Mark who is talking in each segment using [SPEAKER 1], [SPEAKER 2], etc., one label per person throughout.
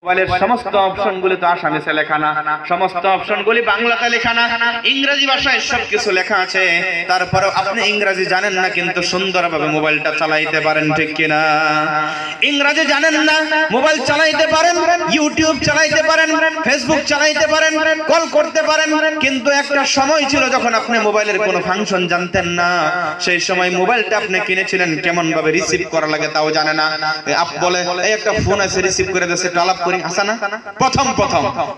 [SPEAKER 1] মোবাইলের সমস্ত অপশনগুলি তো আসামিতে লেখা না, সমস্ত অপশনগুলি বাংলাতে লেখা না, ইংরেজি ভাষায় সবকিছু লেখা আছে। তারপরেও আপনি ইংরেজি জানেন না কিন্তু সুন্দরভাবে মোবাইলটা চালাইতে পারেন, ঠিক কিনা? ইংরেজি জানেন না, মোবাইল চালাইতে পারেন, ইউটিউব চালাইতে পারেন, ফেসবুক চালাইতে পারেন, কল করতে পারেন। কিন্তু একটা সময় ছিল যখন আপনি মোবাইলের কোনো ফাংশন জানতেন না, সেই সময় মোবাইলটা আপনি কিনেছিলেন, কেমন ভাবে রিসিভ করা লাগে তাও জানে না। আপ বলে এই একটা ফোন আছে, রিসিভ করে দিয়েছে, টালাপ করে আসা না প্রথম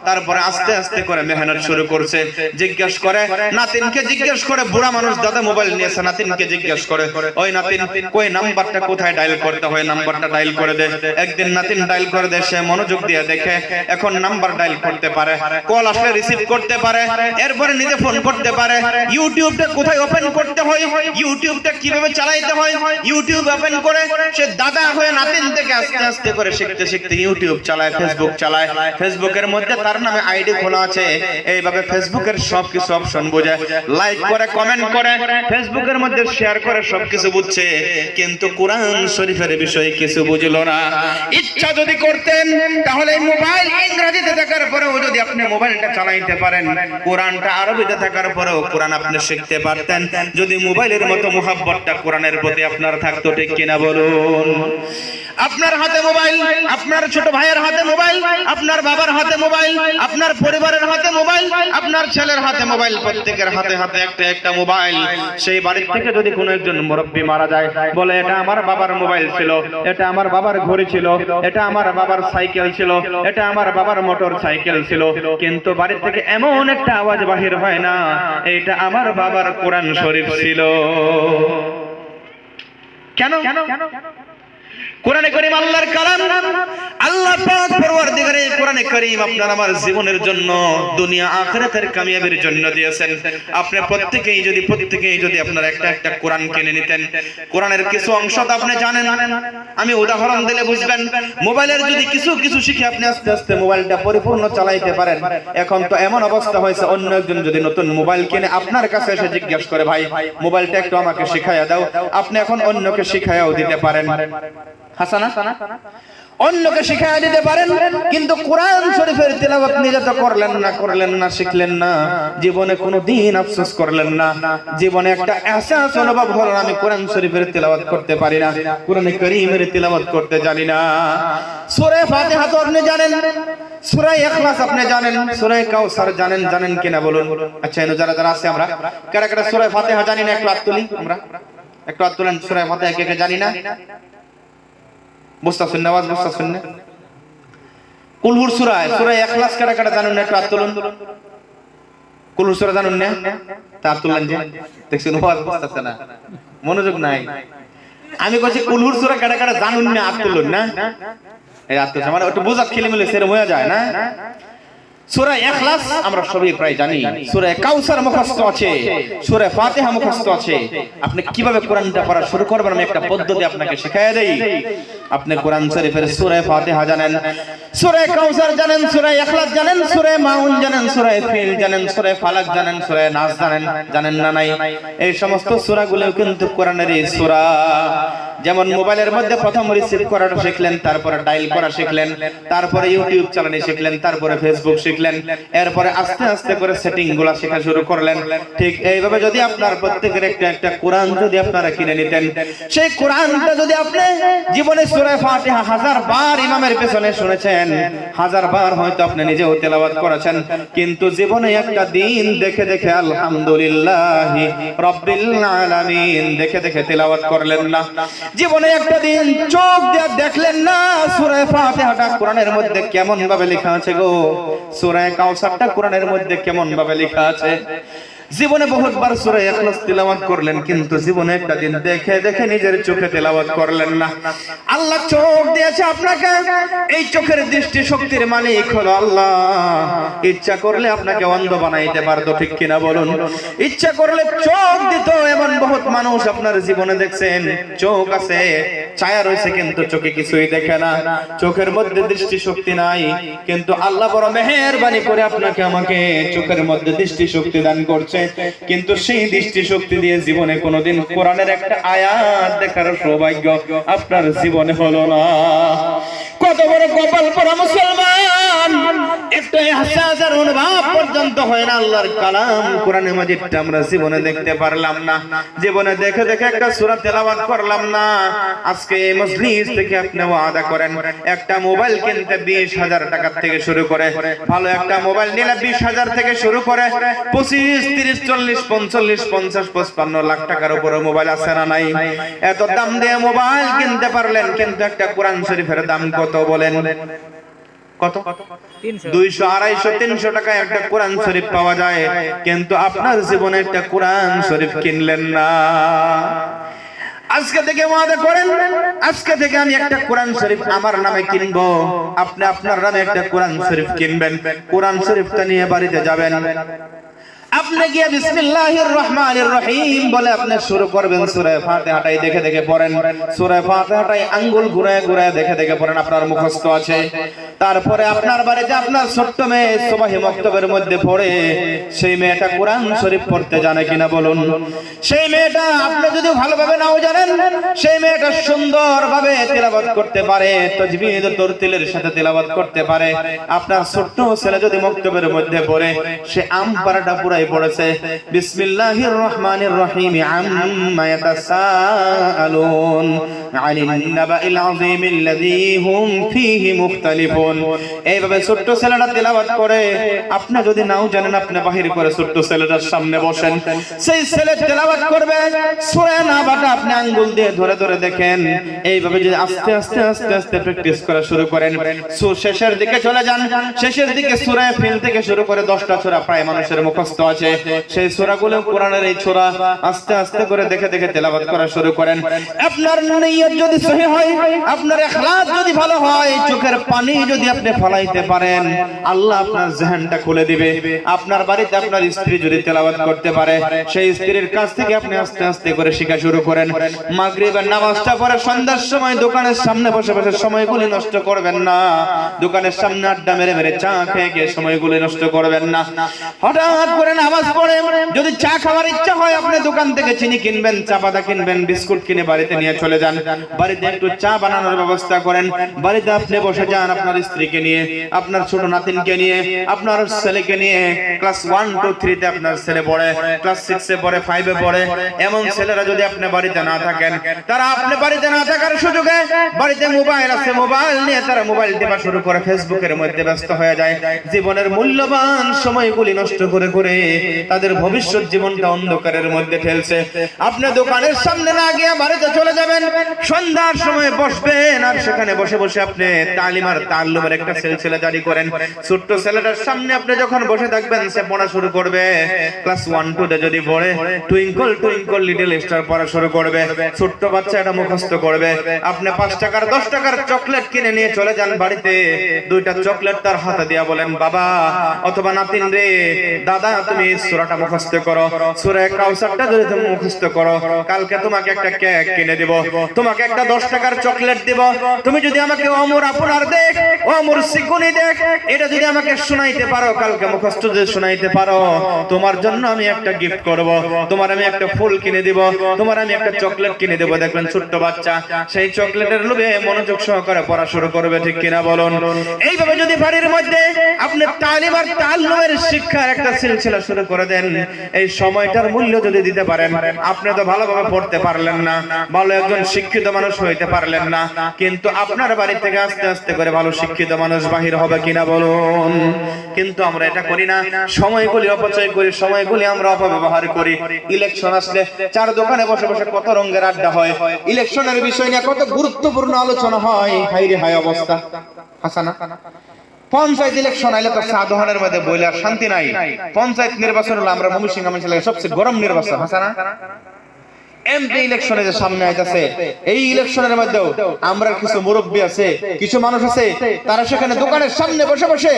[SPEAKER 1] তারপরে আস্তে আস্তে করে মেহনত শুরু করছে। জিজ্ঞেস করে নাতিনকে, জিজ্ঞেস করে বুড়া মানুষ দাদা মোবাইল নিয়েছে, নাতিনকে জিজ্ঞেস করে ওই নাতিন কই নাম্বারটা কোথায় ডায়াল করতে হয়, নাম্বারটা ডায়াল করে দে। একদিন নাতিন ডায়াল করে দে, সে মনোযোগ দিয়ে দেখে এখন নাম্বার ডায়াল করতে পারে, কল আসলে রিসিভ করতে পারে, এরপরে নিজে ফোন করতে পারে। ইউটিউবটা কোথায় ওপেন করতে হয়, ইউটিউবটা কিভাবে চালাইতে হয়, ইউটিউব ওপেন করে সে দাদা হয়ে নাতিন থেকে আস্তে আস্তে করে শিখতে শিখতে ইউটিউব চালায়, ফেসবুক চালায়। ফেসবুকের মধ্যে তার নামে আইডি খোলা আছে, এইভাবে ফেসবুকের সবকিছু অপশন বোঝে, লাইক করে, কমেন্ট করে, ফেসবুকের মধ্যে শেয়ার করে, সবকিছু বুঝছে। কিন্তু কোরআন শরীফের বিষয়ে কিছু বুঝলো না। ইচ্ছা যদি করতেন তাহলে মোবাইল ইংরেজিতে থাকার পরেও যদি আপনি মোবাইলটা চালাইতে পারেন, কোরআনটা আরবিতে থাকার পরেও কোরআন আপনি শিখতে পারতেন, যদি মোবাইলের মতো মুহাব্বতটা কোরআনের প্রতি আপনার থাকতো, ঠিক কিনা বলুন? আপনার হাতে মোবাইল, আপনার ছোট ভাইয়ের হাতে মোবাইল, আপনার বাবার হাতে মোবাইল, আপনার পরিবারের হাতে মোবাইল, আপনার ছেলের হাতে মোবাইল, প্রত্যেকের হাতে হাতে একটা একটা মোবাইল। সেই বাড়ি থেকে যদি কোনো একজন মুরব্বি মারা যায়, বলে এটা আমার বাবার মোবাইল ছিল, এটা আমার বাবার ঘড়ি ছিল, এটা আমার বাবার সাইকেল ছিল, এটা আমার বাবার মোটর সাইকেল ছিল, কিন্তু বাড়ি থেকে এমন একটা আওয়াজ বাহির হয় না এটা আমার বাবার কোরআন শরীফ ছিল। কেন? কোরআনে কারীম আল্লাহর কালাম, আল্লাহ পাক পরওয়ারদিগারে কোরআনে কারীম আপনার আমার জীবনের জন্য, দুনিয়া আখিরাতের কামিয়াবির জন্য দিয়েছেন। আপনি প্রত্যেকেই যদি আপনারা একটা একটা কোরআন কিনে নিতেন, কোরআনের কিছু অংশ তো আপনি জানেন, আমি উদাহরণ দিলে বুঝবেন। মোবাইলের যদি কিছু কিছু শিখে আপনি আস্তে আস্তে মোবাইলটা পরিপূর্ণ চালাইতে পারেন। এখন তো এমন অবস্থা হয়েছে, অন্য একজন যদি নতুন মোবাইল কিনে আপনার কাছে এসে জিজ্ঞেস করে ভাই মোবাইলটা একটু আমাকে শিখাইয়া দাও, আপনি এখন অন্যকে শিখাইয়াও দিতে পারেন, হাসানা অন্যকে শিখাইয়া দিতে পারেন। কিন্তু কোরআন শরীফের তেলাওয়াত নিজে তো করলেন না, শিখলেন না, জীবনে কোনো দিন আফসোস করলেন না, জীবনে একটা এহসাস অনুভব হলো আমি কোরআন শরীফের তেলাওয়াত করতে পারি না, কোরআনে কারীমের তেলাওয়াত করতে জানি না। সূরা ফাতিহা তো আপনি জানেন, সূরা ইখলাস আপনি জানেন, সূরা কাউসার জানেন কিনা বলুন? আচ্ছা এনো যারা আছে আমরা কারা সূরা ফাতিহা জানি না, একটু হাত তুলি, আমরা একটু হাত তুলেন। সূরা ফাতিহা কে জানি না? বুঝতাছেন না? আওয়াজ বুঝতাছেন না? কুলহুর সূরা ইখলাস কারা জানেন না? একটু হাত তুলুন। কুলহুর সূরা জানেন না? তা হাত তুললেন যে, দেখছেন আওয়াজ বুঝতাছে না, মনোযোগ নাই। আমি কইছি কুলহুর সূরা কারা জানেন না, হাত তুলুন না। এই হাত তুলছে মানে একটু বোঝা খেলে সেরকম হয়ে যায় না? সূরা ইখলাস আমরা সবাই প্রায় জানি, সূরা কাউসার মুখস্থ আছে, সূরা ফাতিহা মুখস্থ আছে। আপনি কিভাবে কোরআনটা পড়া শুরু করবেন আমি একটা পদ্ধতি আপনাকে শিখাইয়া দেই। আপনি কোরআন শরীফের সূরা ফাতিহা জানেন, সূরা কাউসার জানেন, সূরা ইখলাস জানেন, সূরা মাউন জানেন, সূরা ফিল জানেন, সূরা ফালাক জানেন, সূরা নাস জানেন না নাই? এই সমস্ত সূরাগুলো কিন্তু কোরআনেরই সূরা। যেমন মোবাইলের মধ্যে প্রথম রিসিভ করাটা শিখলেন, তারপরে ডায়াল করা শিখলেন, তারপরে ইউটিউব চালানো শিখলেন, তারপরে ফেসবুক শিখলেন, এরপরে আস্তে আস্তে করে সেটিং গুলা শেখা শুরু করলেন। ঠিক এইভাবে যদি আপনার প্রত্যেকের একটা একটা কোরআন যদি আপনারা কিনে নিতেন, সেই কোরআনটা যদি আপনি জীবনে সূরা ফাতিহা 1000 বার ইমামের পেছনে শুনেছেন, 1000 বার হয়তো আপনি নিজেও তেলাওয়াত করেছেন, কিন্তু জীবনে একটা দিন দেখে দেখে আলহামদুলিল্লাহি রাব্বিল আলামিন দেখে দেখে তেলাওয়াত করলেন না, জীবনে একটা দিন চোখ দিয়ে দেখলেন না সূরা ফাতিহাটা কোরআনের মধ্যে কেমন ভাবে লেখা আছে গো, সূরা কাউসারটা কোরআনের মধ্যে কেমন ভাবে লেখা আছে। জীবনে বহুতবার সূরা ইখলাস তেলাওয়াত করলেন, কিন্তু জীবনে একটা দিন দেখে দেখে নিজের চোখে তেলাওয়াত করলেন না। আল্লাহ চোখ দিয়েছে আপনাকে, এই চোখের দৃষ্টি শক্তির মালিক হলো আল্লাহ। ইচ্ছা করলে আপনাকে অন্ধ বানাইতে পারতো, ঠিক কিনা বলুন? ইচ্ছা করলে চোখ দিত। এমন বহুত মানুষ আপনার জীবনে দেখছেন, চোখ আছে, ছায়া রয়েছে, কিন্তু চোখে কিছুই দেখে না, চোখের মধ্যে দৃষ্টি শক্তি নাই। কিন্তু আল্লাহ বড় মেহেরবানি করে আপনাকে আমাকে চোখের মধ্যে দৃষ্টি শক্তি দান করছে, কিন্তু সেই দৃষ্টি শক্তি দিয়ে জীবনে কোনোদিন কোরআনের একটা আয়াত দেখার সৌভাগ্য আপনার জীবনে হলো না। কত বড় কপাল পরা মুসলমান! একটু ইহসাসের অনুভব পর্যন্ত হয় না আল্লাহর কালাম কোরআনে মাজিদটা আমরা জীবনে দেখতে পারলাম না, জীবনে দেখে দেখে একটা সূরা তেলাওয়াত করলাম না। আজকে এই মজলিস থেকে আপনি ওয়াদা করেন একটা মোবাইল কিনতে 20,000 টাকা থেকে শুরু করে, ভালো একটা মোবাইল নিলে 20,000 থেকে শুরু করে 25, 30, 40, 45, 50, 55 লাখ টাকার উপরে মোবাইল আছে না নাই? এত দাম দিয়ে মোবাইল কিনতে পারলেন, কিন্তু একটা কোরআন শরীফের দাম কত বলেন? কত? 200, 250, 300 টাকায় একটা কোরআন শরীফ পাওয়া যায়, কিন্তু আপনার জীবনে একটা কোরআন শরীফ কিনলেন না। আজকে থেকে ওয়াদা করেন, আজকে থেকে আমি একটা কোরআন শরীফ আমার নামে কিনবো, আপনি আপনার নামে একটা কোরআন শরীফ কিনবেন, কোরআন শরীফটা নিয়ে বাড়িতে যাবেন, আপনি গিয়ে বিসমিল্লাহির রহমানির রহিম বলে আপনি শুরু করবেন। সূরা ফাতিহাটাই দেখে দেখে পড়েন, সূরা ফাতিহাটাই আঙ্গুল ঘুরায় ঘুরায় দেখে দেখে পড়েন, আপনার মুখস্থ আছে। তারপরে আপনার বাড়িতে আপনার ছোট্ট মেয়ে সুবহি মক্তবের মধ্যে পড়ে, সেই মেয়েটা কোরআন শরীফ পড়তে জানে কিনা বলুন? সেই মেয়েটা আপনি যদি ভালোভাবে নাও জানেন, সেই মেয়েটা সুন্দরভাবে তেলাওয়াত করতে পারে, তাজবিদ ও তরতিলের সাথে তেলাওয়াত করতে পারে। আপনার ছোট্ট ছেলে যদি মক্তবের মধ্যে পড়ে, সে আম পারাটা পুরাই পড়েছে। বিসমিল্লাহির রহমানির রহিম আম্মা ইয়াতাসাআলুন আনিন নাবাইল আযীমিল্লাযী হুম ফীহি মুখতালিফুন। এইভাবে ছোট্ট ছেলেটা তেলাওয়াত করে। আপনি যদি নাও জানেন, আপনি বাহির করে ছোট্ট ছেলেটার সামনে বসেন, সেই ছেলে তেলাওয়াত করবে, সূরা নাবাটা আপনি আঙ্গুল দিয়ে ধরে ধরে দেখেন। এইভাবে যদি আস্তে আস্তে আস্তে আস্তে প্র্যাকটিস করা শুরু করেন, শেষের দিকে চলে যান, শেষের দিকে সূরা ফিল থেকে শুরু করে 10টা সূরা প্রায় মানুষের মুখস্থ আছে, সেই সূরাগুলো কোরআনের এই সূরা আস্তে আস্তে করে দেখে দেখে তেলাওয়াত করা শুরু করেন। আপনার নিয়ত যদি সহিহ হয়, আপনার ইখলাস যদি ভালো হয়, চোখের পানি যদি আপনি ফলাইতে পারেন, আল্লাহ আপনার জেহেনটা খুলে দিবে। আপনার বাড়িতে আপনার স্ত্রী যদি তেলাওয়াত করতে পারে, সেই স্ত্রীর কাছ থেকে আপনি আস্তে আস্তে করে শেখা শুরু করেন। মাগরিবের নামাজটা পড়ে সন্ধ্যার সময় দোকানের সামনে বসে বসে সময়গুলি নষ্ট করবেন না, দোকানের সামনে আড্ডা মেরে মেরে চা খেয়ে খেয়ে সময়গুলি নষ্ট করবেন না। হঠাৎ করে নামাজ পড়ে যদি চা খাওয়ার ইচ্ছা হয়, আপনি দোকান থেকে চিনি কিনবেন, চা পাতা কিনবেন, বিস্কুট কিনে বাড়িতে নিয়ে চলে যান, বাড়িতে একটু চা বানানোর ব্যবস্থা করেন, বাড়িতে আপনি বসে যান আপনার স্ত্রীকে নিয়ে, আপনার ছোট নাতিনকে নিয়ে, আপনার ছেলেকে নিয়ে। ক্লাস 1, 2, 3 তে আপনার ছেলে পড়ে, ক্লাস 6 এ পড়ে, 5 এ পড়ে। এমন ছেলেরা যদি আপনি বাড়িতে না থাকেন, তারা আপনি বাড়িতে না থাকার সুযোগে বাড়িতে মোবাইল আছে, মোবাইল নিয়ে তারা মোবাইল টিপা শুরু করে, ফেসবুকের মধ্যে ব্যস্ত হয়ে যায়। জীবনের মূল্যবান সময়গুলি নষ্ট করে করে তাদের ভবিষ্যৎ জীবনটা অন্ধকারের মধ্যে ঠেলছে। আপনি দোকানের সামনে না গিয়ে বাড়িতে চলে যাবেন, সন্ধ্যার সময় বসবেন, আর সেখানে বসে বসে আপনি তালিম আর তাআল্লুমের একটা সিলসিলা জারি করেন। ছোট্ট ছেলেটার সামনে আপনি যখন বসে থাকবেন, সে পড়া শুরু করবে। ক্লাস 1, 2 তে যদি পড়ে, টুইঙ্কল টুইঙ্কল লিটল স্টার পড়া শুরু করবে। ছোট্ট বাচ্চা এটা মুখস্থ করবে। আপনি 5 টাকার 10 টাকার চকলেট কিনে নিয়ে চলে যান বাড়িতে, 2টা চকলেট তার হাতে দিয়া বলেন, বাবা অথবা নাতিন রে, দাদা তুমি সূরাটা মুখস্থ করো, সূরা কাউসারটা যদি তুমি মুখস্থ করো, কালকে তোমাকে একটা কেক কিনে দেব, তোমাকে একটা 10 টাকার চকলেট দেব। তুমি যদি আমাকে ওমর আপনার দেখ, ওমর সিকুনি দেখ, এটা যদি আমাকে শোনাইতে পারো, কালকে মুখস্থ যদি শোনাইতে পারো, তোমার জন্য আমি একটা গিফট করব, তোমার আমি একটা ফুল কিনে দেব, তোমার আমি একটা চকলেট কিনে দেব। দেখবেন ছোট্ট বাচ্চা সেই চকলেটের লোভে মনোযোগ সহকারে পড়া শুরু করবে, ঠিক কিনা বলুন? এইভাবে যদি বাড়ির মধ্যে আপনি তালিম আর তাআল্লুমের শিক্ষার একটা সিলসিলা শুরু করে দেন, এই সময়টার মূল্য যদি দিতে পারেন, আপনি তো ভালোভাবে পড়তে পারলেন না, ভালো একজন শিক্ষিত মানুষ হইতে পারলেন না, কিন্তু আপনার বাড়ি থেকে আস্তে আস্তে করে ভালো শিক্ষিত মানুষ বাহির হবে কিনা বলুন? কিন্তু আমরা এটা করি না, সময়গুলি অপচয় করি, সময়গুলি আমরা অপব্যবহার করি। ইলেকশন আসলে চার দোকানে বসে বসে কত রঙের আড্ডা হয়, ইলেকশনের বিষয় নিয়ে কত গুরুত্বপূর্ণ আলোচনা হয়, হাইরে হায় অবস্থা। হাসানা পঞ্চায়েত ইলেকশন আইলে তো সাধারণের মধ্যে বইলে আর শান্তি নাই। পঞ্চায়েত নির্বাচন হলো আমরা ময়মনসিংহ অঞ্চলের সবচেয়ে গরম নির্বাচন। হাসানা এমপি ইলেকশনে যে সামনে আইতাছে, এই ইলেকশনের মধ্যেও আমরা কিছু মুরব্বী আছে, কিছু মানুষ আছে, তারা সেখানে দোকানের সামনে বসে বসে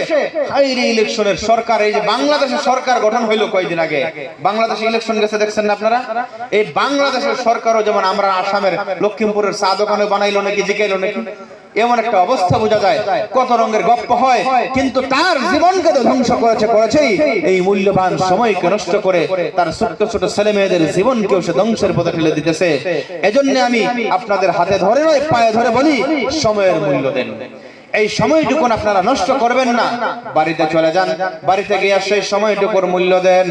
[SPEAKER 1] এই ইলেকশনের সরকার, এই যে বাংলাদেশের সরকার গঠন হইলো কয়েকদিন আগে, বাংলাদেশে ইলেকশন গেছে দেখছেন না আপনারা? এই বাংলাদেশের সরকারও যেমন আমরা আসামের লক্ষ্মীপুরের চা দোকানে বানাইলো নাকি, জিকাইলো নাকি, এমন একটা অবস্থা বোঝা যায়। কত রঙের গপ্প হয়, কিন্তু তার জীবনকে তো ধ্বংস করেছেই। এই মূল্যবান সময়কে নষ্ট করে তার ছোট ছোট ছেলে মেয়েদের জীবনকেও সে ধ্বংসের পথে ঠেলে দিতেছে। এজন্য আমি আপনাদের হাতে ধরে নয়, পায়ে ধরে বলি, সময়ের মূল্য দেন। এই সময়টুকু আপনারা নষ্ট করবেন না, বাড়িতে চলে যান, বাড়িতে গিয়ে সেই সময়টুকুর মূল্য দেন।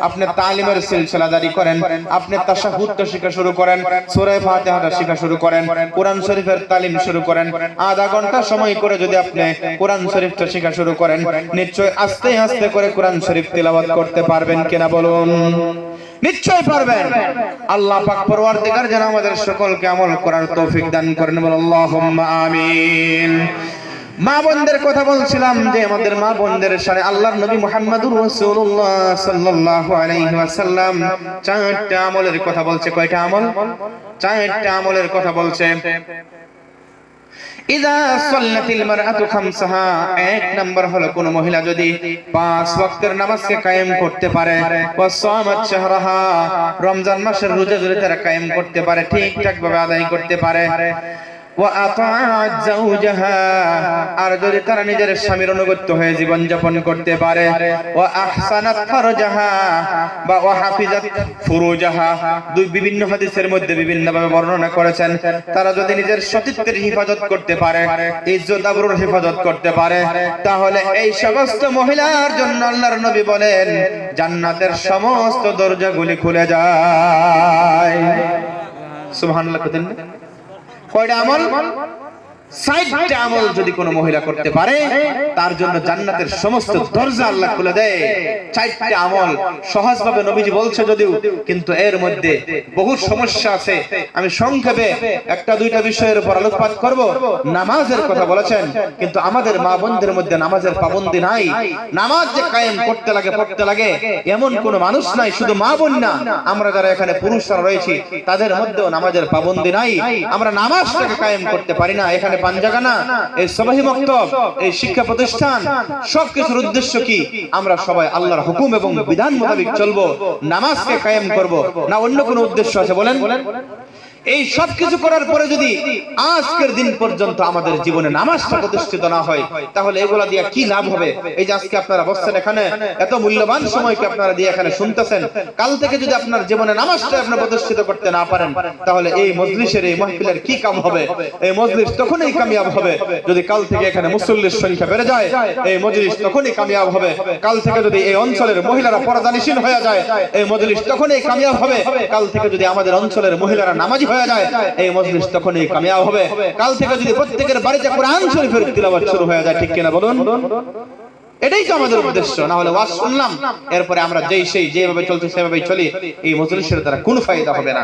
[SPEAKER 1] আপনি তালিমের সিলসিলা জারি করেন, আপনি তাশাহুদটা শেখা শুরু করেন, সূরা ফাতিহাটা শেখা শুরু করেন, কোরআন শরীফের তালিম শুরু করেন। আধা ঘন্টা সময় করে যদি আপনি কোরআন শরীফটা শেখা শুরু করেন, নিশ্চয় আস্তে আস্তে করে কোরআন শরীফ তিলাওয়াত করতে পারবেন কিনা বলুন? নিশ্চয় পারবেন। আল্লাহ পাক পরওয়ারদিগার যেন আমাদের সকলকে আমল করার তৌফিক দান করেন, বল আল্লাহুম্মা আমিন। মা বোনদের কথা বলছিলাম যে আমাদের মা বোনদের সাথে আল্লাহর নবী মুহাম্মদুর রাসূলুল্লাহ সাল্লাল্লাহু আলাইহি ওয়াসাল্লাম চারটা আমলের কথা বলছে। কয়টা আমল? চারটা আমলের কথা বলছে। ইযা সাল্লাতিল মারআতু খামসাহা, এক নাম্বার হলো কোন মহিলা যদি 5 ওয়াক্তের নামাজকে কায়েম করতে পারে, ওয়া সামাত শাহরাহা, রমজান মাসের রোজা যদি তারা কায়েম করতে পারে, ঠিকঠাক ভাবে আদায় করতে পারে, ওয়া আতাআত যাওজাহা, আর যদি তারা নিজের স্বামীর অনুগত্য হয়ে জীবন যাপন করতে পারে, ওয়া আহসানাত ফারজাহা বা ওয়া হাফিজাত ফুরুজাহা, দুই বিভিন্ন হাদিসের মধ্যে বিভিন্নভাবে বর্ণনা করেছেন, তারা যদি নিজের সতীত্বের হিফাজত করতে পারে, ইজ্জত আবরুর হিফাজত করতে পারে, তাহলে এই সমস্ত মহিলার জন্য আল্লাহর নবী বলেন জান্নাতের সমস্ত দরজাগুলি খুলে যায়। সুবহানাল্লাহ। কতেন কয়টা আমল? 60টা আমল যদি কোনো মহিলা করতে পারে, তার জন্য জান্নাতের সমস্ত দরজা আল্লাহ খুলে দেয়। 4টা আমল সহজভাবে নবীজি বলছে যদিও, কিন্তু এর মধ্যে বহু সমস্যা আছে। আমি সংক্ষেপে একটা দুইটা বিষয়ের উপর আলোকপাত করব। নামাজের কথা বলেছেন, কিন্তু আমাদের মা বোনদের মধ্যে নামাজের পাবন্দি নাই। নামাজ যে কায়েম করতে লাগে পড়তে লাগে এমন কোন মানুষ নাই, শুধু মা বোন না, আমরা যারা এখানে পুরুষরা রয়েছি তাদের মধ্যেও নামাজের পাবন্দি নাই। আমরা নামাজটাকে কায়েম করতে পারি না। এখানে পাঞ্জাগানা, এই সবাহি মক্তব, এই শিক্ষা প্রতিষ্ঠান, সবকিছুর উদ্দেশ্য কি? আমরা সবাই আল্লাহর হুকুম এবং বিধান মোতাবেক চলবো, নামাজকে কায়েম করব, না অন্য কোনো উদ্দেশ্য আছে বলেন? এই সব কিছু করার পরে যদি আজকের দিন পর্যন্ত আমাদের জীবনে নামাজটা প্রতিষ্ঠিত না হয়, তাহলে এগুলা দিয়ে কি লাভ হবে? এই যে আজকে আপনারা বসছেন এখানে, এত মূল্যবান সময়কে আপনারা দিয়ে এখানে শুনতেছেন, কাল থেকে যদি আপনার জীবনে নামাজটা আপনি প্রতিষ্ঠিত করতে না পারেন, তাহলে এই মজলিসের এই মাহফিলের কি কাম হবে? এই মজলিস তখনই কামিয়াব হবে যদি কাল থেকে এখানে মুসল্লির সংখ্যা বেড়ে যায়। এই মজলিস তখনই কামিয়াব হবে কাল থেকে যদি এই অঞ্চলের মহিলারা পর্দানিশীল হয়ে যায়। এই মজলিস তখনই কামিয়াব হবে কাল থেকে যদি আমাদের অঞ্চলের মহিলারা নামাজি হয়ে যায়। এই মজলিস তখনই কামিয়াব হবে কাল থেকে যদি প্রত্যেকের বাড়িতে কোরআন শরীফের তিলাওয়াত শুরু হয়ে যায়। ঠিক কিনা বলুন? এটাই তো আমাদের উদ্দেশ্য। না হলে ওয়াজ শুনলাম, এরপরে আমরা যেভাবে চলছি সেভাবেই চলি, এই মজলিসের দ্বারা কোনো ফায়দা হবে না।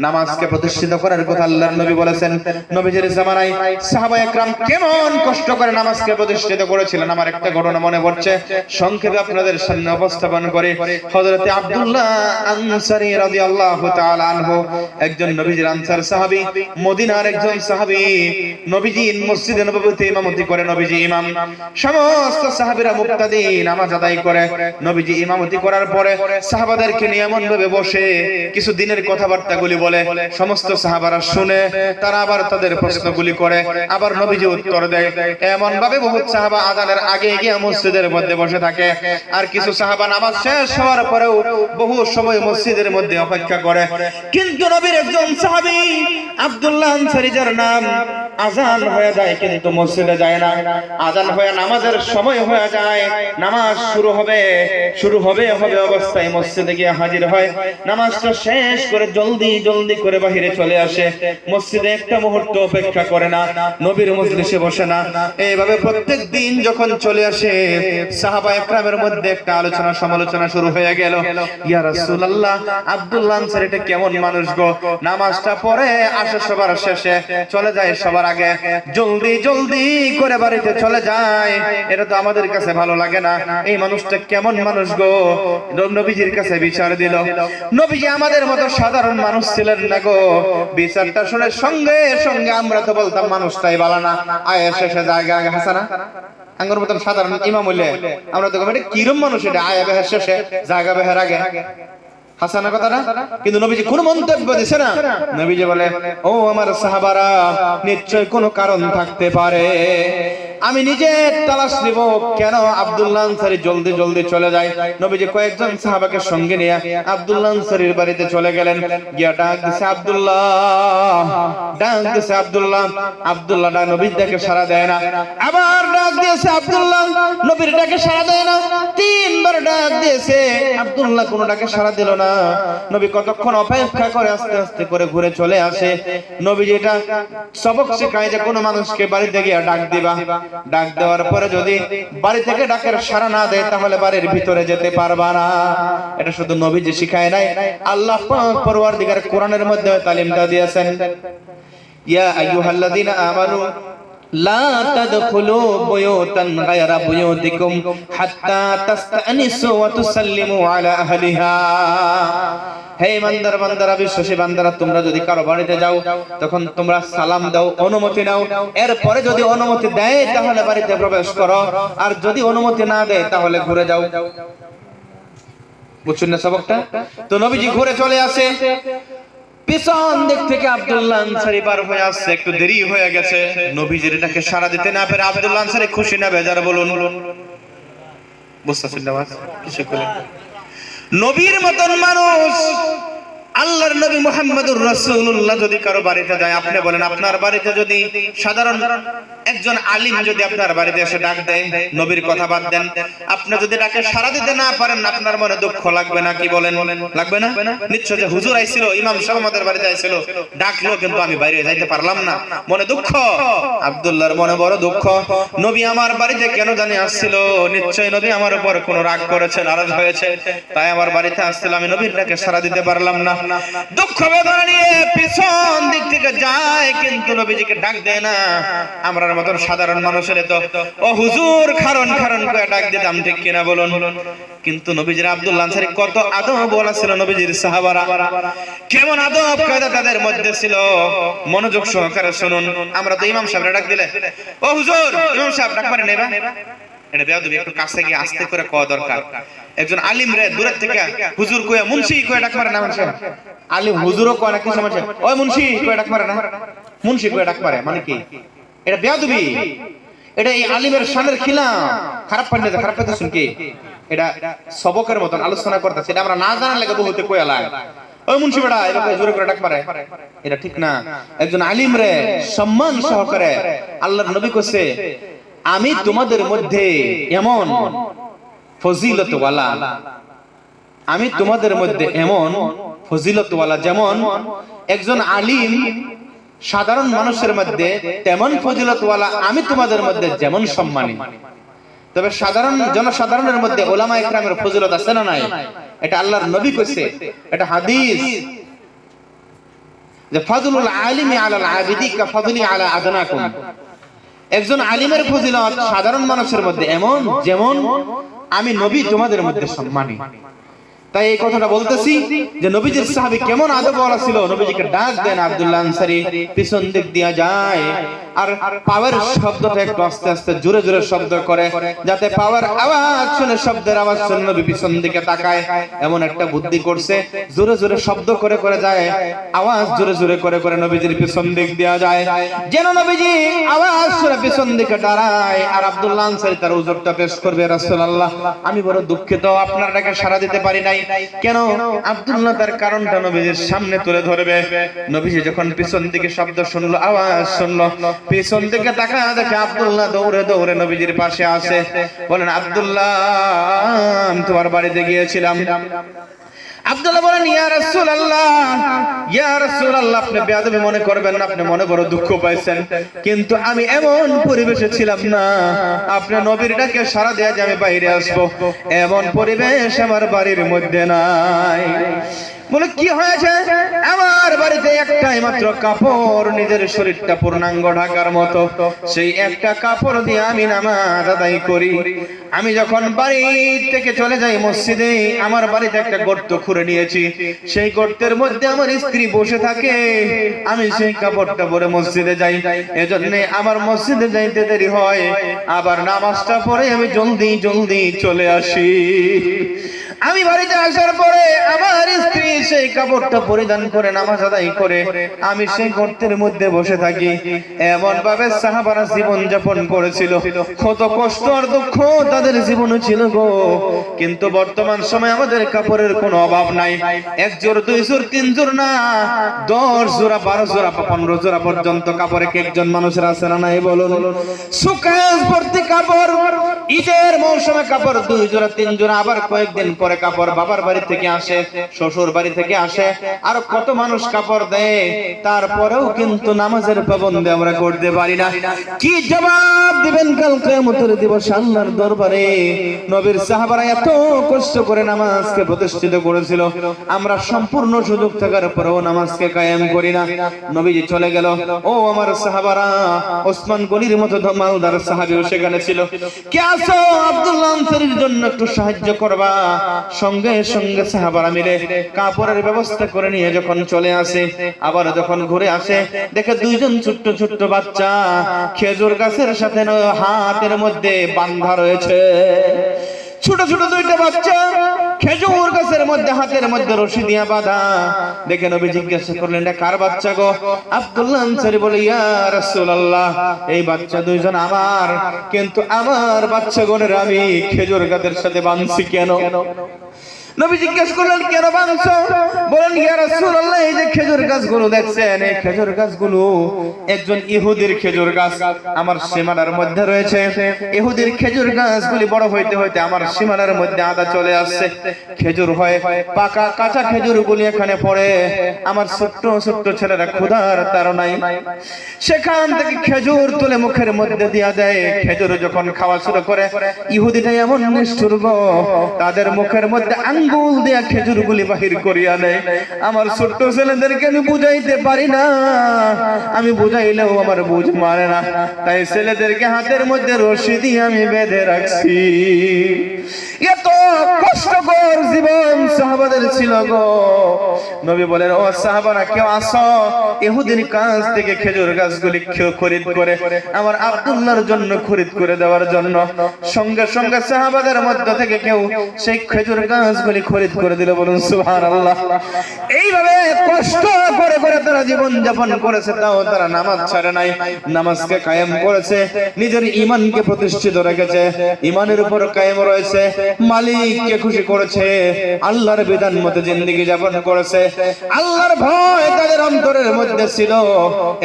[SPEAKER 1] নামাজকে প্রতিষ্ঠিত করার কথা আল্লাহর নবী বলেছেন। নবীজির জামানায় সাহাবা একরাম কেমন কষ্ট করে নামাজকে প্রতিষ্ঠিত করেছিলেন। আমার একটা ঘটনা মনে পড়ছে, সংক্ষেপে আপনাদের সামনে উপস্থাপন করে। হযরতে আব্দুল্লাহ আনসারী রাদিয়াল্লাহু তাআলা আনহু একজন নবীজির আনসার সাহাবী, মদিনার একজন সাহাবী। নবীজি মসজিদে নববীতে ইমামতি করে, নবীজি ইমাম, সমস্ত সাহাবীরা মুক্তাদি নামাজ আদায় করে। নবীজি ইমামতি করার পরে সাহাবাদেরকে নিয়ে এমন ভাবে বসে কিছু দিনের কথাবার্তাগুলি বলে, সমস্ত সাহাবারা শুনে, তারা আবার তাদের প্রশ্নগুলি করে, আবার নবীজি উত্তর দেয়। এমন ভাবে বহুত সাহাবা আযানের আগে গিয়ে মসজিদের মধ্যে বসে থাকে, আর কিছু সাহাবা নামাজ শেষ হওয়ার পরেও বহু সময় মসজিদের মধ্যে অপেক্ষা করে। কিন্তু নবীর একজন সাহাবী আব্দুল্লাহ আনসারী, যার নাম, আযান হয়ে যায় কিন্তু মসজিদে যায় না। আযান হয়ে নামাজের সময় হয়ে যায়, নামাজ শুরু হবে অবস্থায় মসজিদে গিয়ে হাজির হয়। নামাজটা শেষ করে জলদি করে বাহিরে চলে আসে, মসজিদে একটা মুহূর্ত অপেক্ষা করে না, নবীর মজলিসে বসে না। এইভাবে প্রত্যেক দিন যখন চলে আসে, সাহাবা একরামের মধ্যে একটা আলোচনা সমালোচনা শুরু হয়ে গেল। ইয়া রাসূলুল্লাহ, আব্দুল্লাহ আনসারী এটা কেমন মানুষ গো? নামাজটা পড়ে আসে সবার শেষে, চলে যায় সবার আগে, জলদি করে বাড়িতে চলে যায়। এটা তো আমাদের কাছে ভালো লাগে না। এই মানুষটা কেমন মানুষ গো? নবীজির কাছে বিচার দিল। নবীজি আমাদের মতো সাধারণ মানুষ ছিলেন না গো। বিচারটা শুনে সঙ্গে সঙ্গে আমরা তো বলতাম মানুষটাই ভালো না, আয়ের শেষে জায়গা আগে হাসানা। আঙ্গুর মতন সাধারণ ইমাম হইলে আমরা তো এটা কিরম মানুষ, এটা আয়া বেহের শেষে জায়গা বেহের আগে হাসানা কথাটা। কিন্তু নবীজি কোনো মন্তব্য দিছে না। নবীজি বলে, ও আমার সাহাবারা, নিশ্চয় কোনো কারণ থাকতে পারে। আমি নিজে তালাশ নিব কেন আব্দুল্লাহ আনসারী জলদি জলদি চলে যায়। নবীজি কয়েকজন সাহাবাকে সঙ্গে নিয়ে আব্দুল্লাহ আনসারীর বাড়িতে চলে গেলেন। গিয়া ডাক দিছে আব্দুল্লাহ, ডাক দিছে আব্দুল্লাহ। আব্দুল্লাহ ডাক নবীর ডাকে সাড়া দেয় না। আবার ডাক দিয়েছে আব্দুল্লাহ, নবীর ডাকে সাড়া দেয় না। তিনবার ডাক দিয়েছে, আব্দুল্লাহ কোনো ডাকে সাড়া দিল না। নবী কতক্ষণ অপেক্ষা করে আস্তে আস্তে করে ঘুরে চলে আসে। নবীজি এটা সবক শেখায় যে কোনো মানুষকে বাড়িতে গিয়ে ডাক দিবা, ডাক দেওয়ার পরে যদি বাড়ি থেকে ডাকের সাড়া না দেয় তাহলে বাড়ির ভিতরে যেতে পারবা না। এটা শুধু নবীজি শিখায় নাই, আল্লাহ পাক পরওয়ারদিগার কোরআনের মধ্যে তালিমটা দিয়েছেন। ইয়া আইয়ুহাল্লাযীনা আমানু লা তাদখুলু বুয়ুতান গায়রা বুয়ুতিকুম হাত্তা তাস্তানিসু ওয়া তুসাল্লিমু আলা আহলিহা। হে ইমানদার বান্দারা, বিশ্বাসী বান্দারা, তোমরা যদি কারো বাড়িতে যাও তখন তোমরা সালাম দাও, অনুমতি নাও। এরপরে যদি অনুমতি দেয় তাহলে বাড়িতে প্রবেশ করো, আর যদি অনুমতি না দেয় তাহলে ঘুরে যাও। বুঝছেন না সবকটা? তো নবীজি ঘুরে চলে আসে। পিছন দিক থেকে আব্দুল্লাহ আনসারী পার হয়ে আসছে, একটু দেরি হয়ে গেছে। নবীজির এটাকে সাড়া দিতে না পেরে আব্দুল্লাহ আনসারী খুশি না বেজার বলুন? বুঝতেছেন না কিছু করে? নবীর মতন মানুষ, আল্লাহর নবী মুহাম্মদুর রাসূলুল্লাহ যদি কারো বাড়িতে যায়, আপনি বলেন আপনার বাড়িতে যদি সাধারণ একজন আলিম যদি আপনার বাড়িতে এসে ডাক দেয়, নবীর কথা বাদ দেন, আপনি যদি ডাকে সাড়া দিতে না পারেন আপনার মনে দুঃখ লাগবে না? কি বলেন, লাগবে না? নিশ্চয় যে হুজুর আইছিল, ইমাম সাহেব আমাদের বাড়িতে আইছিল, ডাকলো কিন্তু আমি বাইরে যাইতে পারলাম না, মনে দুঃখ। আব্দুল্লাহর মনে বড় দুঃখ, নবী আমার বাড়িতে কেন জানি আসছিল, নিশ্চয় নবী আমার উপর কোনো রাগ করেছে, নারাজ হয়েছে, তাই আমার বাড়িতে আসছিল, আমি নবীর ডাকে সাড়া দিতে পারলাম না। দুঃখ বেদনা নিয়ে পিছন দিক থেকে যায় কিন্তু নবীজিকে ডাক দেয় না। আমরার মতন সাধারণ মানুষের তো ও হুজুর খারণ খারণ করে ডাক দিতাম, ঠিক কিনা বলুন? কিন্তু নবীজির আব্দুল্লাহ আনসারী কত আদব বলা ছিল, নবীজির সাহাবারা কেমন আদব কায়দা তাদের মধ্যে ছিল, মনোযোগ সহকারে শুনুন। আমরা তো ইমাম সাহেবরা ডাক দিলে ও হুজুর, ইমাম সাহেব ডাক পারে নেবা, এটা বেয়াদবি, একটু কাছে গিয়ে আস্তে করে কওয়া দরকার। একজন আলিম রে দূর থেকে হুজুর কইয়া মুন্সি কইয়া ডাক পারে না মানুষ? আলিম হুজুরও কয় না, কিছু মানুষ ওই মুন্সি কইয়া ডাক পারে না, মুন্সি কইয়া ডাক পারে, মানে কি? এটা বেয়াদবি, এটা এই আলিমের শানের খিলাফ। খারাপ পাইলে খারাপ পাইতেছেন কি? এটা সবকের মতন আলোচনা করতেছে, এটা আমরা না জানার লাগে বহুতে কইয়া লাগে ওই মুন্সি বেটা এরকম জোরে করে ডাক পারে, এটা ঠিক না। একজন আলিম রে সম্মান সহকারে আল্লাহর নবী কইছে, আমি তোমাদের মধ্যে এমন ফজিলতওয়ালা, আমি তোমাদের মধ্যে এমন ফজিলতওয়ালা, যেমন একজন আলিম সাধারণ মানুষের মধ্যে তেমন ফজিলতওয়ালা, আমি তোমাদের মধ্যে যেমন সম্মানী। তবে সাধারণ জনসাধারণের মধ্যে উলামা ইকরামের ফজিলত আছে না নাই? এটা আল্লাহর নবী কইছে, এটা হাদিস, যে ফাদলুল আলিমি আলাল আবিদি কা ফাদলি আলা আদনাকুম। একজন আলিমের ফজিলত সাধারণ মানুষের মধ্যে এমন যেমন আমি নবী তোমাদের মধ্যে সম্মানী। তাই এই কথাটা বলতেছি যে নবীজির সাহাবী কেমন আদব ওয়ালা ছিল। নবীজিকে ডাক দেন আব্দুল্লাহ আনসারী, পিছন দিক দিয়া যায়, আর পাওয়ার শব্দটা একটু আস্তে আস্তে জোরে জোরে শব্দ করে, যাতে পাওয়ার আওয়াজ শুনে শব্দের আওয়াজ শুনে নবী পিছন দিকে তাকায়। এমন একটা বুদ্ধি করছে, জোরে জোরে শব্দ করে করে যায়, আওয়াজ জোরে জোরে করে করে নবীজির পিছন দিক দিয়া যায়, যেন নবীজি আওয়াজ শুনে পিছন দিকে দাঁড়ায়। আর আব্দুল্লাহ আনসারী তার উযরটা পেশ করবে, রাসূলুল্লাহ আমি বড় দুঃখিত, আপনার ডাকে সাড়া দিতে পারি নাই। কেন? আব্দুল্লাহ তার কারণটা নবীজির সামনে তুলে ধরবে। নবীজি যখন পিছন দিকে শব্দ শুনলো, আওয়াজ শুনলো, পিছন দিকে তাকায় দেখে আব্দুল্লাহ দৌড়ে দৌড়ে নবীজির পাশে আসে। বলেন, আব্দুল্লাহ আমি তোমার বাড়িতে গিয়েছিলাম। আব্দুল্লাহ বলেন, ইয়া রাসূলুল্লাহ, ইয়া রাসূলুল্লাহ, আপনি বেয়াদবি মনে করবেন না, আপনি মনে বড় দুঃখ পাইছেন, কিন্তু আমি এমন পরিবেশে ছিলাম না, আপনি নবীর ডাকে সাড়া দেয়া যে আমি বাইরে আসবো, এমন পরিবেশ আমার বাড়ির মধ্যে নাই। বলে, কি হয়েছে? আমার বাড়িতে একটাই মাত্র কাপড়, নিজের শরীরটা পূর্ণাঙ্গ ঢাকার মতো, সেই একটা কাপড় দিয়ে আমি নামাজ আদায় করি। আমি যখন বাড়ি থেকে চলে যাই মসজিদে, আমার বাড়িতে একটা গর্ত খুঁড়ে নিয়েছি, সেই গর্তের মধ্যে আমার স্ত্রী বসে থাকে, আমি সেই কাপড়টা পরে মসজিদে যাই, এজন্য আমার মসজিদে যাইতে দেরি হয়, আবার নামাজটা পড়ে আমি জলদি জলদি চলে আসি। আমি বাড়িতে আসার পরে আমার স্ত্রী সেই কাপড়টা পরিধান করে নামাজ আদায় করে আমি সেই গর্তের মধ্যে বসে থাকি। এমন ভাবে সাহাবারা জীবন যাপন করেছিল, কত কষ্ট আর দুঃখ তাদের জীবনে ছিল গো। কিন্তু বর্তমান সময় আমাদের কাপড়ের কোনো অভাব নাই। এক জোড়, দুই জোড়, তিন জোড় না, 10 জোড়া, 12 জোড়া, 15 জোড়া পর্যন্ত কাপড় একজন মানুষের আছে না নাই বলুন? সুকাজ ভর্তি কাপড়, ঈদের মৌসুমে কাপড় 2 জোড়া 3 জোড়া, আবার কয়েকদিন পরে কাপড় বাবার বাড়ি থেকে আসে, শ্বশুর বাড়ি থেকে আসে, আর কত মানুষ কাপড় দেয়, তারপরেও কিন্তু নামাজের পাবন্দি আমরা করতে পারি না। কি জবাব দিবেন কাল কিয়ামতের দিবসে আল্লাহর দরবারে? নবীর সাহাবারা এত কষ্ট করে নামাজকে প্রতিষ্ঠিত করেছিল, আমরা সম্পূর্ণ সুযোগ থাকার পরেও নামাজকে কায়েম করি না। নবীজি চলে গেল, ও আমার সাহাবারা, ওসমান গনির মতো মালদার সাহাবীও সেখানে ছিল। কে আছো আব্দুল্লাহ আনসারীর জন্য একটু সাহায্য করবা? সঙ্গে সঙ্গে সাহাবারা মিলে কাপড়ের ব্যবস্থা করে নিয়ে যখন চলে আসে, আবার যখন ঘুরে আসে, দেখে দুইজন ছোট্ট ছোট্ট বাচ্চা খেজুর গাছের সাথে হাতের মধ্যে বাঁধা রয়েছে। ছোট ছোট দুইটা বাচ্চা খেজুর গাছের মধ্যে হাতের মধ্যে রশি দিয়া বাঁধা। দেখে নবী জিজ্ঞাসা করলেন, এটা কার বাচ্চা গো? আব্দুল্লাহ আনসারী বলে, ইয়া রাসূলুল্লাহ, এই বাচ্চা দুইজন আমার, কিন্তু আমার বাচ্চাগণের আমি খেজুর গাছের সাথে বাঁধছি কেন? নবী জিজ্ঞেস করলেন, কেন বাঁধছো? বলেন, ইয়া রাসূলুল্লাহ, এই যে খেজুর গাছগুলো দেখছেন, এই খেজুর গাছগুলো একজন ইহুদির খেজুর গাছ আমার সীমানার মধ্যে রয়েছে। ইহুদির খেজুর গাছগুলি বড় হইতে হইতে আমার সীমানার মধ্যে আদা চলে আসছে, খেজুর হয়, পাকা কাঁচা খেজুরগুলি এখানে পড়ে। আমার ছোট্ট ছোট্ট ছেলেরা ক্ষুধার তাড়নায় সেখান থেকে খেজুর তুলে মুখের মধ্যে দিয়া দেয়। খেজুর যখন খাওয়া শুরু করে, ইহুদিটা এমন নিষ্ঠুর গো, তাদের মুখের মধ্যে আঙ্গুল দিয়া খেজুরগুলি বাহির করিয়া নেয়। আমার ছোট্ট ছেলেদেরকে আমি বুঝাইতে পারি না, আমি বুঝাইলেও আমার বুঝ মানে না, তাই ছেলেদেরকে হাতের মধ্যে রশি দিয়ে আমি বেঁধে রাখছি। এত কষ্টকর জীবন সাহাবাদের ছিল গো। নবী বলেন, ও সাহাবারা, কেউ আসো ইহুদির কাছ থেকে খেজুর গাছগুলি খরিদ করে আমার আব্দুল্লাহর জন্য খরিদ করে দেওয়ার জন্য। সঙ্গে সঙ্গে সাহাবাদের মধ্য থেকে কেউ সেই খেজুর গাছগুলি খরিদ করে দিল। বলুন সুবহানাল্লাহ। এইভাবে কষ্ট করে করে তারা জীবন যাপন করেছে, তাও তারা নামাজ ছাড়ে নাই, নামাজকে কায়েম করেছে, নিজের ঈমানকে প্রতিষ্ঠিত রেখেছে, ঈমানের উপর কায়েম রয়েছে, মালিককে খুশি করেছে, আল্লাহর বিধান মতে জিন্দেগি যাপন করেছে। আল্লাহর ভয় তাদের অন্তরের মধ্যে ছিল,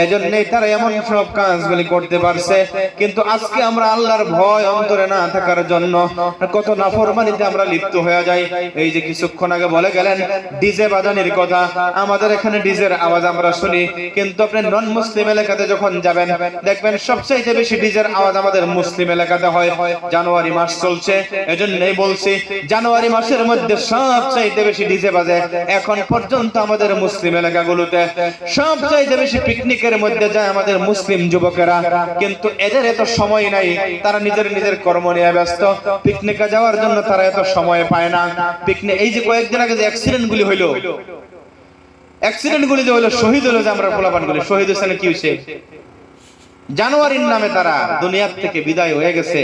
[SPEAKER 1] এজন্যই তারা এমন সব কাজগুলি করতে পারছে। কিন্তু আজকে আমরা আল্লাহর ভয় অন্তরে না থাকার জন্য কত নাফরমানিতে আমরা লিপ্ত হয়ে যাই। এই যে কিছুক্ষণ আগে বলে গেলেন ডিজে বাজানোর কথা, আমাদের এখানে ডিজের আওয়াজ আমরা শুনি, কিন্তু আপনি নন মুসলিম এলাকাতে যখন যাবেন দেখবেন সবচেয়ে বেশি ডিজের আওয়াজ আমাদের মুসলিম এলাকাতে হয়। জানুয়ারি মাস চলছে, এজন্যই বলছি, জানুয়ারি মাসের মধ্যে সবচেয়ে বেশি ডিজে বাজে এখন পর্যন্ত আমাদের মুসলিম এলাকাগুলোতে। সবচেয়ে বেশি পিকনিকের মধ্যে যায় আমাদের মুসলিম যুবকেরা, কিন্তু এদের এত সময় নাই, তারা নিজের নিজের কর্ম নিয়ে ব্যস্ত। পিকনিকে যাওয়ার জন্য তারা এত সময় পায় না। পিকনিক, এই যে কয়েকদিন আগে যে অ্যাক্সিডেন্ট গুলি হইলো, অ্যাক্সিডেন্ট গুলি যে হইলো, শহীদ হলো, যে আমরা পোলাপান গুলি শহীদ হোসেন, কি হয়েছে? জানুয়ারির নামে তারা দুনিয়ার থেকে বিদায় হয়ে গেছে।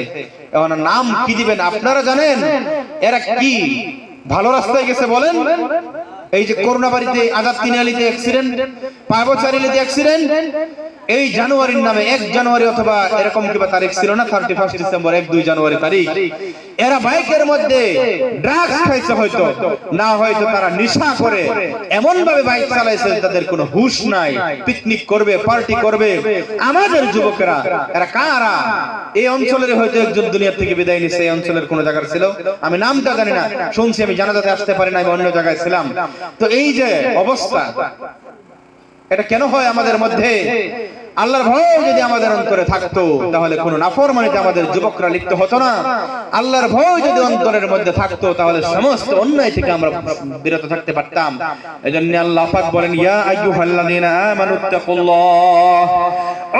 [SPEAKER 1] এখন নাম কি দিবেন আপনারা জানেন? এরা কি ভালো রাস্তায় গেছে বলেন? এই যে করোনা বাড়িতে, আজাদ কিনালিতে অ্যাক্সিডেন্ট, পায়বচারিলিতে অ্যাক্সিডেন্ট, এই জানুয়ারির নামে 1 জানুয়ারি অথবা এরকম কিবা তারিখ ছিল না, 31 ডিসেম্বর, 1-2 জানুয়ারি তারিখ, এরা বাইকের মধ্যে ড্রাগস খাইছে, হয়তো না হয়তো তারা নেশা করে এমন ভাবে বাইক চালাইছে তাদের কোনো হুঁশ নাই। পিকনিক করবে, পার্টি করবে। আমাদের যুবকেরা এরা কারা? এই অঞ্চলের হয়তো একজন দুনিয়া থেকে বিদায় নিছে, এই অঞ্চলের কোন জায়গার ছিল, আমি নামটা জানি না, শুনছি, আমি জানাজাতে আসতে পারি না, আমি অন্য জায়গায় ছিলাম। তো এই যে অবস্থা, এটা কেন হয় আমাদের মধ্যে? আল্লাহর ভয় যদি আমাদের অন্তরে থাকতো তাহলে কোনো নাফরমানিতে আমাদের যুবকরা লিপ্ত হতো না। আল্লাহর ভয় যদি অন্তরের মধ্যে থাকতো তাহলে সমস্ত অন্যায় থেকে আমরা বিরত থাকতে পারতাম। এজন্য আল্লাহ পাক বলেন, ইয়া আইয়ুহাল্লাযীনা আমানুত্তাকুল্লাহ,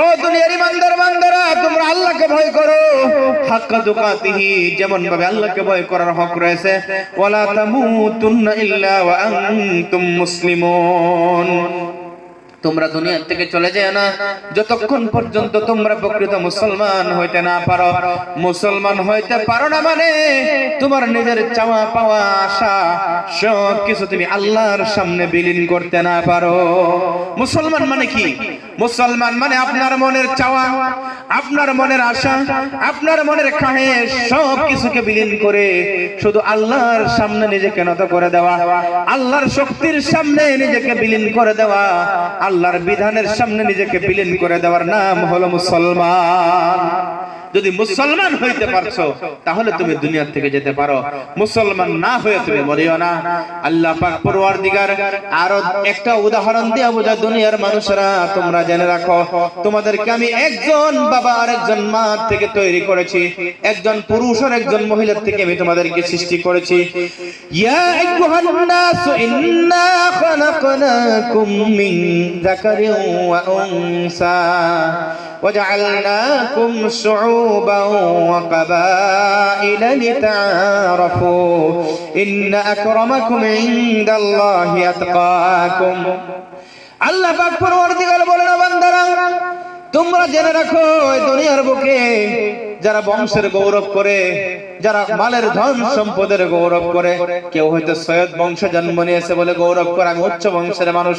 [SPEAKER 1] ও দুনিয়ার ঈমানদার বান্দারা, তোমরা আল্লাহকে ভয় করো, হাক্কা তুকাতিহি, যেমন ভাবে আল্লাহকে ভয় করার হক রয়েছে, ওয়ালা তামুতুন্না ইল্লা ওয়া আনতুম মুসলিমুন, তোমরা দুনিয়া থেকে চলে যায় না যতক্ষণ পর্যন্ত তোমরা প্রকৃত মুসলমান হইতে না পারো। মুসলমান হইতে পারো না মানে তোমার নিজের চাওয়া পাওয়া আশা সব কিছু তুমি আল্লাহর সামনে বিলীন করতে না পারো। মুসলমান মানে কি? মুসলমান মানে আপনার মনের চাওয়া, আপনার মনের আশা, আপনার মনের খাহেশ সব কিছুকে বিলীন করে শুধু আল্লাহর সামনে নিজেকে নত করে দেওয়া, আল্লাহর শক্তির সামনে নিজেকে বিলীন করে দেওয়া, আল্লাহর বিধানের সামনে নিজেকে বিলীন করে দেওয়ার নাম হলো মুসলমান। যদি মুসলমান হইতে পারছো তাহলে তুমি দুনিয়া থেকে যেতে পারো, মুসলমান না হয়ে তুমি মরিও না। আল্লাহ পাক পরওয়ারদিগার আরো একটা উদাহরণ দিয়ে বোঝায়, দুনিয়ার মানুষেরা তোমরা জেনে রাখো, তোমাদেরকে আমি একজন বাবা আর একজন মা থেকে তৈরি করেছি, একজন পুরুষ আর একজন মহিলার থেকে আমি তোমাদেরকে সৃষ্টি করেছি। ইয়া আইয়ুহান নাস ইন্না খালাকনাকুম মিন যাকারিন ওয়া উনসা وجعلناكم شعوبا وقبائل لتعارفوا إن أكرمكم عند الله أتقاكم। আল্লাহ পাক পরওয়ারদিগার বলেন, বান্দারা তোমরা জেনে রাখো এই দুনিয়ার বুকে যারা বংশের গৌরব করে, যারা মালের ধন সম্পদের গৌরব করে, কেউ হয়তো সৈয়দ বংশে জন্ম নিয়েছে বলে গৌরব করে আমি উচ্চ বংশের মানুষ,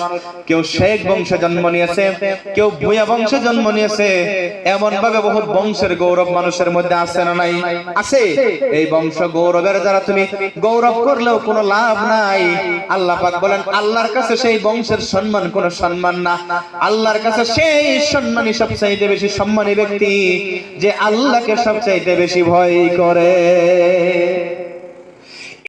[SPEAKER 1] কেউ শেখ বংশে জন্ম নিয়েছে, কেউ ভূয়া বংশে জন্ম নিয়েছে, এমন ভাবে বহু বংশের গৌরব মানুষের মধ্যে আছে না নাই? আছে। এই বংশ গৌরবের দ্বারা তুমি গৌরব করলেও কোনো লাভ নাই। আল্লাহ পাক বলেন, আল্লাহর কাছে সেই বংশের সম্মান কোনো সম্মান না। আল্লাহর কাছে সেই সম্মানী সবচাইতে বেশি সম্মানী ব্যক্তি যে আল্লাহকে সবচাইতে বেশি ভয় করে।